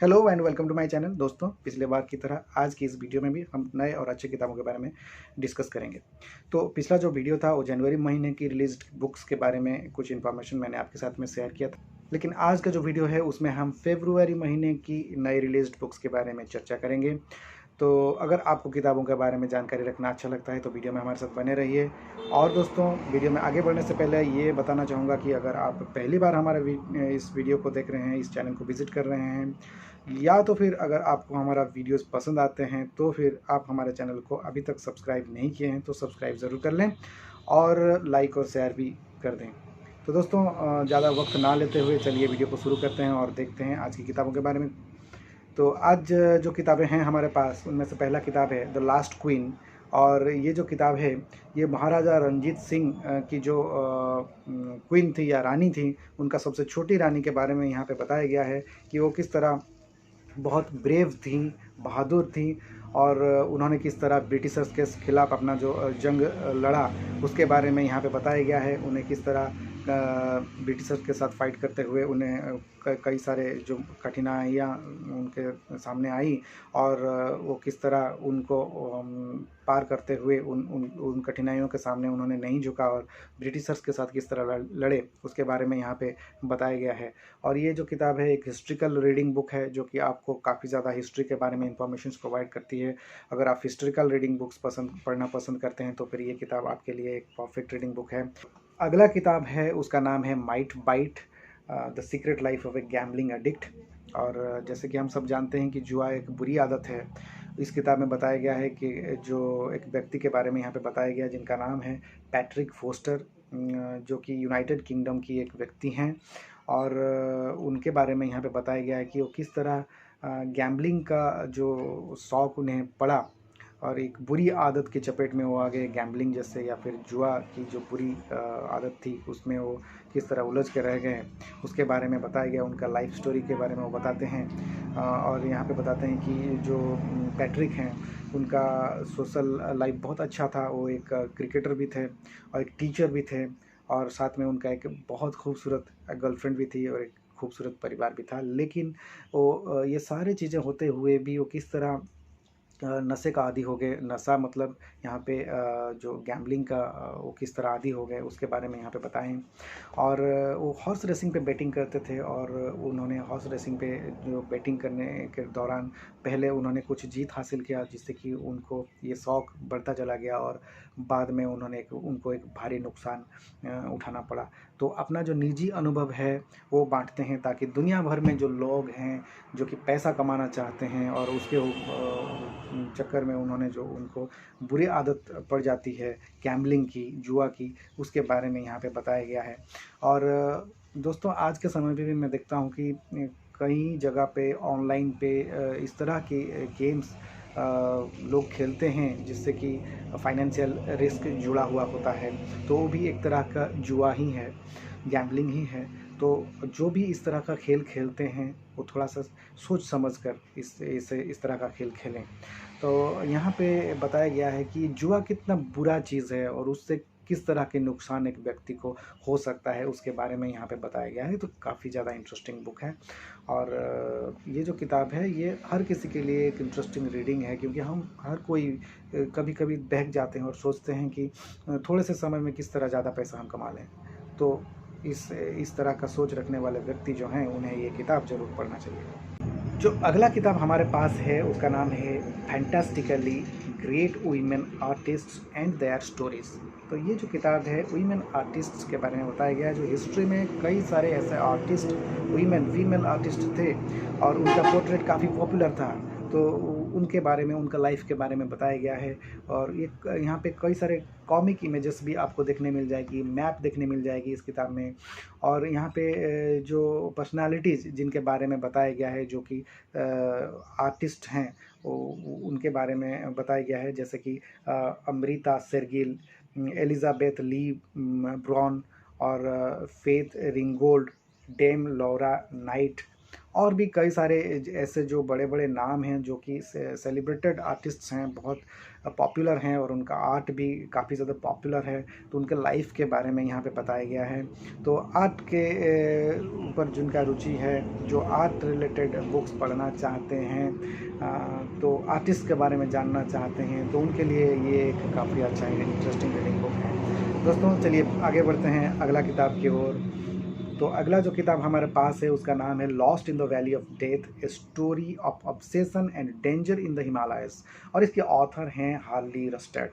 Hello and welcome to my channel. दोस्तों, पिछले बार की तरह आज की इस वीडियो में भी हम नए और अच्छे किताबों के बारे में डिस्कस करेंगे। तो पिछला जो वीडियो था वो जनवरी महीने की रिलीज्ड बुक्स के बारे में कुछ इन्फॉर्मेशन मैंने आपके साथ में शेयर किया था, लेकिन आज का जो वीडियो है उसमें हम फरवरी महीने की नई रिलीज्ड बुक्स के बारे में चर्चा करेंगे। तो अगर आपको किताबों के बारे में जानकारी रखना अच्छा लगता है तो वीडियो में हमारे साथ बने रहिए। और दोस्तों, वीडियो में आगे बढ़ने से पहले ये बताना चाहूँगा कि अगर आप पहली बार हमारे इस वीडियो को देख रहे हैं, इस चैनल को विज़िट कर रहे हैं, या तो फिर अगर आपको हमारा वीडियोस पसंद आते हैं तो फिर आप हमारे चैनल को अभी तक सब्सक्राइब नहीं किए हैं तो सब्सक्राइब ज़रूर कर लें और लाइक और शेयर भी कर दें। तो दोस्तों, ज़्यादा वक्त ना लेते हुए चलिए वीडियो को शुरू करते हैं और देखते हैं आज की किताबों के बारे में। तो आज जो किताबें हैं हमारे पास उनमें से पहला किताब है द लास्ट क्वीन। और ये जो किताब है ये महाराजा रंजीत सिंह की जो क्वीन थी या रानी थी, उनका सबसे छोटी रानी के बारे में यहाँ पे बताया गया है कि वो किस तरह बहुत ब्रेव थी, बहादुर थी और उन्होंने किस तरह ब्रिटिशर्स के खिलाफ़ अपना जो जंग लड़ा उसके बारे में यहाँ पे बताया गया है। उन्हें किस तरह ब्रिटिशर्स के साथ फाइट करते हुए उन्हें कई सारे जो कठिनाइयाँ उनके सामने आई और वो किस तरह उनको पार करते हुए उन उन उन कठिनाइयों के सामने उन्होंने नहीं झुका और ब्रिटिशर्स के साथ किस तरह लड़े उसके बारे में यहाँ पे बताया गया है। और ये जो किताब है एक हिस्ट्रिकल रीडिंग बुक है जो कि आपको काफ़ी ज़्यादा हिस्ट्री के बारे में इंफॉर्मेशन प्रोवाइड करती है। अगर आप हिस्ट्रिकल रीडिंग बुक्स पढ़ना पसंद करते हैं तो फिर ये किताब आपके लिए एक परफेक्ट रीडिंग बुक है। अगला किताब है उसका नाम है might bite, the secret life of a gambling addict. और जैसे कि हम सब जानते हैं कि जुआ एक बुरी आदत है। इस किताब में बताया गया है कि जो एक व्यक्ति के बारे में यहाँ पे बताया गया जिनका नाम है पैट्रिक फोस्टर, जो कि यूनाइटेड किंगडम की एक व्यक्ति हैं। और उनके बारे में यहाँ पे बताया गया है कि वो किस तरह गैम्बलिंग का जो शौक़ उन्हें पड़ा और एक बुरी आदत की चपेट में वो आ गए, गैम्बलिंग जैसे या फिर जुआ की जो बुरी आदत थी उसमें वो किस तरह उलझ के रह गए, उसके बारे में बताया गया। उनका लाइफ स्टोरी के बारे में वो बताते हैं। और यहाँ पे बताते हैं कि जो पैट्रिक हैं उनका सोशल लाइफ बहुत अच्छा था। वो एक क्रिकेटर भी थे और एक टीचर भी थे और साथ में उनका एक बहुत खूबसूरत गर्लफ्रेंड भी थी और एक खूबसूरत परिवार भी था। लेकिन वो ये सारी चीज़ें होते हुए भी वो किस तरह नशे का आदी हो गए। नशा मतलब यहाँ पे जो गैम्बलिंग का वो किस तरह आदी हो गए उसके बारे में यहाँ पे बताएं। और वो हॉर्स रेसिंग पे बैटिंग करते थे और उन्होंने हॉर्स रेसिंग पे जो बैटिंग करने के दौरान पहले उन्होंने कुछ जीत हासिल किया जिससे कि उनको ये शौक़ बढ़ता चला गया और बाद में उनको एक भारी नुकसान उठाना पड़ा। तो अपना जो निजी अनुभव है वो बांटते हैं ताकि दुनिया भर में जो लोग हैं जो कि पैसा कमाना चाहते हैं और उसके चक्कर में उन्होंने जो उनको बुरी आदत पड़ जाती है गैम्बलिंग की, जुआ की, उसके बारे में यहाँ पे बताया गया है। और दोस्तों, आज के समय पे भी मैं देखता हूँ कि कई जगह पे ऑनलाइन पे इस तरह के गेम्स लोग खेलते हैं जिससे कि फाइनेंशियल रिस्क जुड़ा हुआ होता है। तो वो भी एक तरह का जुआ ही है, गैम्बलिंग ही है। तो जो भी इस तरह का खेल खेलते हैं वो थोड़ा सा सोच समझ कर इस तरह का खेल खेलें। तो यहाँ पे बताया गया है कि जुआ कितना बुरा चीज़ है और उससे किस तरह के नुकसान एक व्यक्ति को हो सकता है उसके बारे में यहाँ पे बताया गया है। तो काफ़ी ज़्यादा इंटरेस्टिंग बुक है और ये जो किताब है ये हर किसी के लिए एक इंटरेस्टिंग रीडिंग है क्योंकि हम हर कोई कभी कभी बहक जाते हैं और सोचते हैं कि थोड़े से समय में किस तरह ज़्यादा पैसा हम कमा लें। तो इस तरह का सोच रखने वाले व्यक्ति जो हैं उन्हें ये किताब ज़रूर पढ़ना चाहिए। जो अगला किताब हमारे पास है उसका नाम है fantastically great women artists and their stories. तो ये जो किताब है वीमेन आर्टिस्ट्स के बारे में बताया गया है। जो हिस्ट्री में कई सारे ऐसे आर्टिस्ट फीमेल आर्टिस्ट थे और उनका पोर्ट्रेट काफ़ी पॉपुलर था। तो उनके बारे में, उनका लाइफ के बारे में बताया गया है। और यहाँ पे कई सारे कॉमिक इमेजेस भी आपको देखने मिल जाएगी, मैप देखने मिल जाएगी इस किताब में। और यहाँ पे जो पर्सनालिटीज़ जिनके बारे में बताया गया है जो कि आर्टिस्ट हैं उनके बारे में बताया गया है, जैसे कि अमृता शेरगिल, एलिजाबेथ ली ब्राउन और फेथ रिंगोल्ड, डेम लौरा नाइट और भी कई सारे ऐसे जो बड़े बड़े नाम हैं जो कि सेलिब्रेटेड आर्टिस्ट्स हैं, बहुत पॉपुलर हैं और उनका आर्ट भी काफ़ी ज़्यादा पॉपुलर है, तो उनके लाइफ के बारे में यहाँ पे बताया गया है। तो आर्ट के ऊपर जिनका रुचि है, जो आर्ट रिलेटेड बुक्स पढ़ना चाहते हैं, तो आर्टिस्ट के बारे में जानना चाहते हैं, तो उनके लिए ये एक काफ़ी अच्छा इंटरेस्टिंग रीडिंग बुक है। दोस्तों चलिए आगे बढ़ते हैं अगला किताब की ओर। तो अगला जो किताब हमारे पास है उसका नाम है lost in the valley of death, a story of obsession and danger in the Himalayas, और इसके ऑथर हैं हार्ली रस्टेड।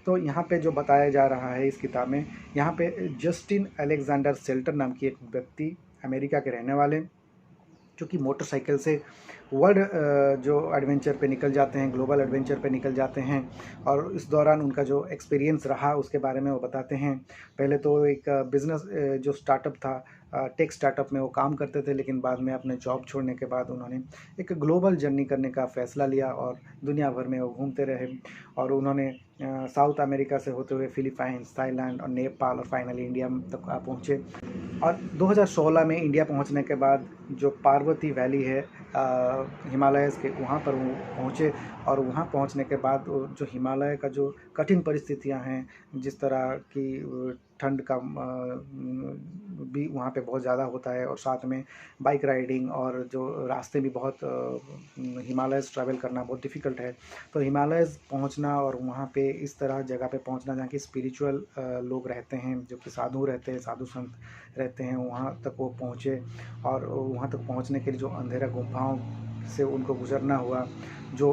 तो यहाँ पे जो बताया जा रहा है इस किताब में, यहाँ पे जस्टिन अलेक्जेंडर शेल्टर नाम की एक व्यक्ति, अमेरिका के रहने वाले, जो कि मोटरसाइकिल से वर्ल्ड जो एडवेंचर पे निकल जाते हैं, ग्लोबल एडवेंचर पे निकल जाते हैं, और इस दौरान उनका जो एक्सपीरियंस रहा उसके बारे में वो बताते हैं। पहले तो एक बिज़नेस जो स्टार्टअप था, टेक स्टार्टअप में वो काम करते थे, लेकिन बाद में अपने जॉब छोड़ने के बाद उन्होंने एक ग्लोबल जर्नी करने का फ़ैसला लिया और दुनिया भर में वो घूमते रहे, और उन्होंने साउथ अमेरिका से होते हुए फिलीपाइंस, थाईलैंड और नेपाल और फाइनली इंडिया तक पहुँचे। और 2016 में इंडिया पहुंचने के बाद जो पार्वती वैली है हिमालयस के, वहाँ पर वो पहुँचे, और वहाँ पहुँचने के बाद जो हिमालय का जो कठिन परिस्थितियाँ हैं, जिस तरह की ठंड का भी वहाँ पे बहुत ज़्यादा होता है, और साथ में बाइक राइडिंग और जो रास्ते भी बहुत हिमालयस ट्रैवल करना बहुत डिफ़िकल्ट है। तो हिमालयस पहुँचना और वहाँ पे इस तरह जगह पे पहुँचना जहाँ की स्पिरिचुअल लोग रहते हैं, जो कि साधु रहते हैं, साधु संत रहते हैं, वहाँ तक वो पहुँचे, और वहाँ तक पहुँचने के लिए जो अंधेरा गुफाओं से उनको गुजरना हुआ, जो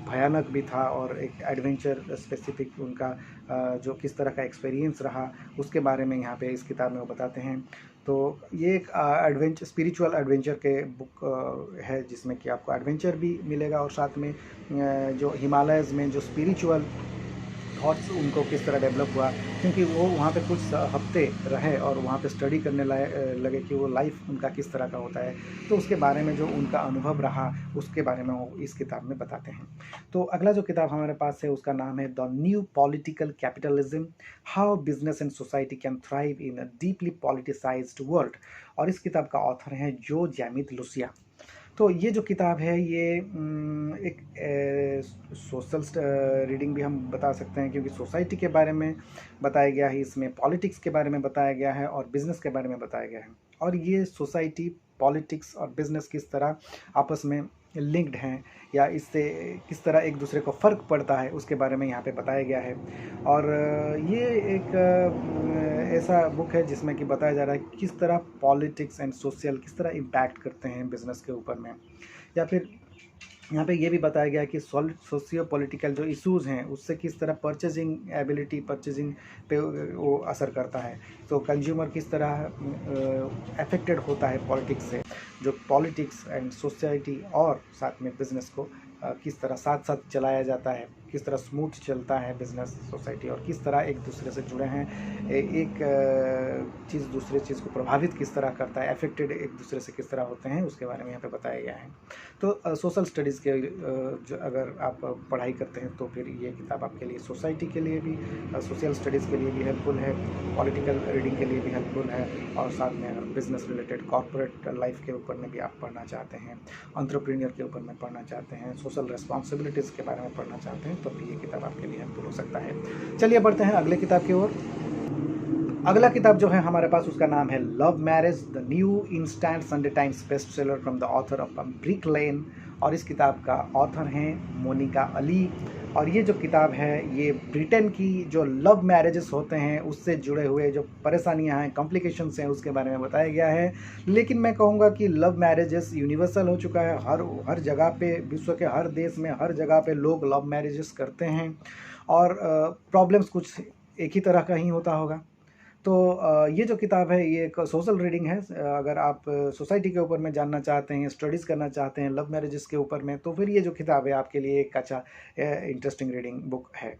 भयानक भी था, और एक एडवेंचर स्पेसिफिक उनका जो किस तरह का एक्सपीरियंस रहा उसके बारे में यहाँ पे इस किताब में वो बताते हैं। तो ये एक स्पिरिचुअल एडवेंचर के बुक है, जिसमें कि आपको एडवेंचर भी मिलेगा, और साथ में जो हिमालयज़ में जो स्पिरिचुअल थॉट्स उनको किस तरह डेवलप हुआ, क्योंकि वो वहाँ पे कुछ हफ्ते रहे और वहाँ पे स्टडी करने लगे कि वो लाइफ उनका किस तरह का होता है। तो उसके बारे में जो उनका अनुभव रहा उसके बारे में वो इस किताब में बताते हैं। तो अगला जो किताब हमारे पास है उसका नाम है the new political capitalism, how business and society can thrive in a deeply politicised world, और इस किताब का ऑथर है जो जैमित लुसिया। तो ये जो किताब है ये एक सोशल रीडिंग भी हम बता सकते हैं, क्योंकि सोसाइटी के बारे में बताया गया है, इसमें पॉलिटिक्स के बारे में बताया गया है और बिज़नेस के बारे में बताया गया है, और ये सोसाइटी, पॉलिटिक्स और बिज़नेस किस तरह आपस में लिंक्ड हैं, या इससे किस तरह एक दूसरे को फ़र्क पड़ता है उसके बारे में यहाँ पे बताया गया है। और ये एक ऐसा बुक है जिसमें कि बताया जा रहा है कि किस तरह पॉलिटिक्स एंड सोशल किस तरह इम्पैक्ट करते हैं बिज़नेस के ऊपर में, या फिर यहाँ पे ये भी बताया गया है कि सोशियो पॉलिटिकल जो इश्यूज़ हैं उससे किस तरह परचेजिंग एबिलिटी, परचेजिंग पे वो असर करता है। तो कंज्यूमर किस तरह अफेक्टेड होता है पॉलिटिक्स से, जो पॉलिटिक्स एंड सोसाइटी और साथ में बिज़नेस को किस तरह साथ साथ चलाया जाता है, किस तरह स्मूथ चलता है बिज़नेस, सोसाइटी, और किस तरह एक दूसरे से जुड़े हैं, एक चीज़ दूसरे चीज़ को प्रभावित किस तरह करता है, अफेक्टेड एक दूसरे से किस तरह होते हैं, उसके बारे में यहाँ पे बताया गया है। तो सोशल स्टडीज़ के जो अगर आप पढ़ाई करते हैं तो फिर ये किताब आपके लिए सोसाइटी के लिए भी, सोशल स्टडीज़ के लिए भी हेल्पफुल है, पॉलिटिकल रीडिंग के लिए भी हेल्पफुल है, और साथ में बिज़नेस रिलेटेड कॉर्पोरेट लाइफ के ऊपर में भी आप पढ़ना चाहते हैं, एंटरप्रेन्योर के ऊपर में पढ़ना चाहते हैं, सोशल रिस्पॉन्सिबिलिटीज़ के बारे में पढ़ना चाहते हैं, तो भी ये किताब आपके लिए हेल्पफुल हो सकता है। चलिए बढ़ते हैं अगले किताब की ओर। अगला किताब जो है हमारे पास उसका नाम है Love Marriage, the new instant Sunday Times best seller from the author of Brick Lane, और इस किताब का ऑथर हैं मोनिका अली। और ये जो किताब है ये ब्रिटेन की जो लव मैरिजेस होते हैं उससे जुड़े हुए जो परेशानियां हैं, कॉम्प्लिकेशंस हैं, उसके बारे में बताया गया है। लेकिन मैं कहूँगा कि लव मैरिजेस यूनिवर्सल हो चुका है, हर जगह पे, विश्व के हर देश में हर जगह पे लोग लव मैरिजेस करते हैं, और प्रॉब्लम्स कुछ एक ही तरह का ही होता होगा। तो ये जो किताब है ये एक सोशल रीडिंग है। अगर आप सोसाइटी के ऊपर में जानना चाहते हैं, स्टडीज़ करना चाहते हैं लव मैरिजेस के ऊपर में, तो फिर ये जो किताब है आपके लिए एक अच्छा इंटरेस्टिंग रीडिंग बुक है।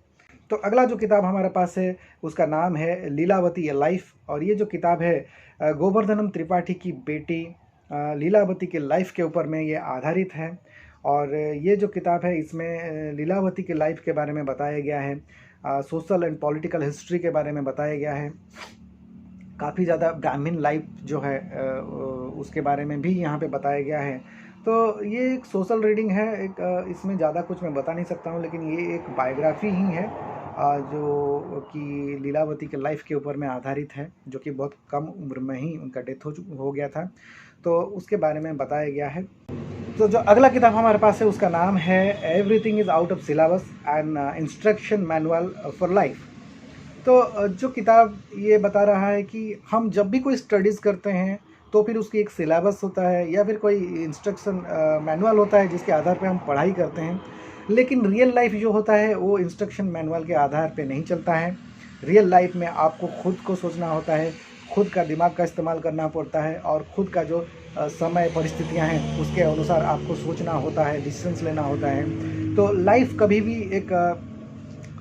तो अगला जो किताब हमारे पास है उसका नाम है लीलावती ए लाइफ, और ये जो किताब है गोवर्धनम त्रिपाठी की बेटी लीलावती के लाइफ के ऊपर में ये आधारित है। और ये जो किताब है इसमें लीलावती के लाइफ के बारे में बताया गया है, सोशल एंड पॉलिटिकल हिस्ट्री के बारे में बताया गया है, काफ़ी ज़्यादा ब्राह्मण लाइफ जो है उसके बारे में भी यहाँ पे बताया गया है। तो ये एक सोशल रीडिंग है, एक इसमें ज़्यादा कुछ मैं बता नहीं सकता हूँ, लेकिन ये एक बायोग्राफी ही है जो कि लीलावती के लाइफ के ऊपर में आधारित है, जो कि बहुत कम उम्र में ही उनका डेथ हो गया था। तो उसके बारे में बताया गया है। तो जो अगला किताब हमारे पास है उसका नाम है everything is out of syllabus and instruction manual for life. तो जो किताब ये बता रहा है कि हम जब भी कोई स्टडीज़ करते हैं तो फिर उसकी एक सिलेबस होता है या फिर कोई इंस्ट्रक्शन मैनुअल होता है जिसके आधार पे हम पढ़ाई करते हैं। लेकिन रियल लाइफ जो होता है वो इंस्ट्रक्शन मैनुअल के आधार पे नहीं चलता है। रियल लाइफ में आपको खुद को सोचना होता है, खुद का दिमाग का इस्तेमाल करना पड़ता है और खुद का जो समय परिस्थितियां हैं उसके अनुसार आपको सोचना होता है, डिसीजंस लेना होता है। तो लाइफ कभी भी एक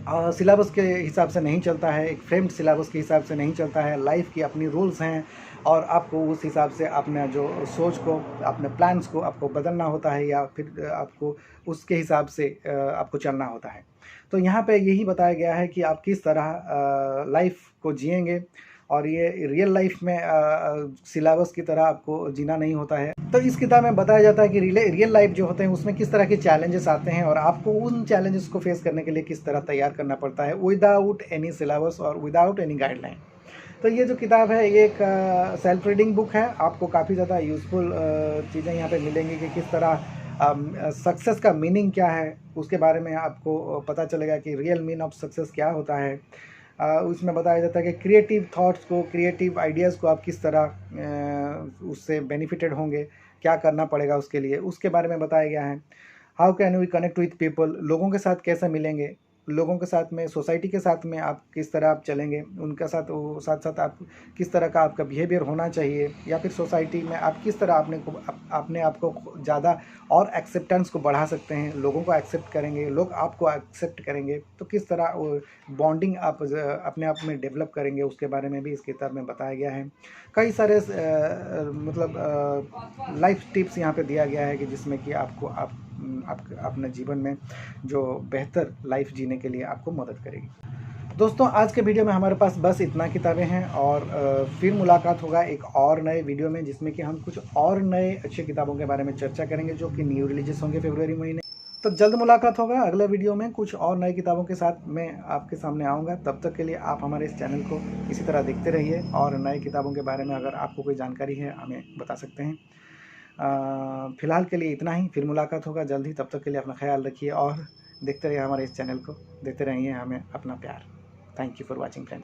सिलेबस के हिसाब से नहीं चलता है, एक फ्रेम्ड सिलेबस के हिसाब से नहीं चलता है। लाइफ की अपनी रूल्स हैं और आपको उस हिसाब से अपने जो सोच को, अपने प्लान्स को आपको बदलना होता है या फिर आपको उसके हिसाब से आपको चलना होता है। तो यहाँ पे यही बताया गया है कि आप किस तरह लाइफ को जिएंगे और ये रियल लाइफ में सिलेबस की तरह आपको जीना नहीं होता है। तो इस किताब में बताया जाता है कि रियल लाइफ जो होते हैं उसमें किस तरह के चैलेंजेस आते हैं और आपको उन चैलेंजेस को फेस करने के लिए किस तरह तैयार करना पड़ता है विदाउट एनी सिलेबस और विदाउट एनी गाइडलाइन। तो ये जो किताब है ये एक सेल्फ रीडिंग बुक है। आपको काफ़ी ज़्यादा यूज़फुल चीज़ें यहाँ पे मिलेंगी कि किस तरह सक्सेस का मीनिंग क्या है, उसके बारे में आपको पता चलेगा कि रियल मीन ऑफ सक्सेस क्या होता है। उसमें बताया जाता है कि क्रिएटिव थॉट्स को, क्रिएटिव आइडियाज़ को आप किस तरह उससे बेनिफिटेड होंगे, क्या करना पड़ेगा उसके लिए, उसके बारे में बताया गया है। How can we connect with people, लोगों के साथ कैसे मिलेंगे, लोगों के साथ में, सोसाइटी के साथ में आप किस तरह आप चलेंगे, उनके साथ वो साथ साथ आप किस तरह का आपका बिहेवियर होना चाहिए, या फिर सोसाइटी में आप किस तरह अपने आप को ज़्यादा और एक्सेप्टेंस को बढ़ा सकते हैं, लोगों को एक्सेप्ट करेंगे, लोग आपको एक्सेप्ट करेंगे, तो किस तरह बॉन्डिंग आप अपने आप में डेवलप करेंगे, उसके बारे में भी इस किताब में बताया गया है। कई सारे मतलब लाइफ टिप्स यहाँ पे दिया गया है कि जिसमें कि आपको आप अपने जीवन में जो बेहतर लाइफ जीने के लिए आपको मदद करेगी। दोस्तों आज के वीडियो में हमारे पास बस इतना किताबें हैं और फिर मुलाकात होगा एक और नए वीडियो में जिसमें कि हम कुछ और नए अच्छे किताबों के बारे में चर्चा करेंगे जो कि न्यू रिलीजेस होंगे फरवरी महीने। तो जल्द मुलाकात होगा अगले वीडियो में कुछ और नए किताबों के साथ मैं आपके सामने आऊँगा। तब तक के लिए आप हमारे इस चैनल को इसी तरह देखते रहिए और नए किताबों के बारे में अगर आपको कोई जानकारी है हमें बता सकते हैं। फ़िलहाल के लिए इतना ही, फिर मुलाकात होगा जल्द ही। तब तक के लिए अपना ख्याल रखिए और देखते रहिए हमारे इस चैनल को, देते रहिए हमें अपना प्यार। Thank you for watching friends.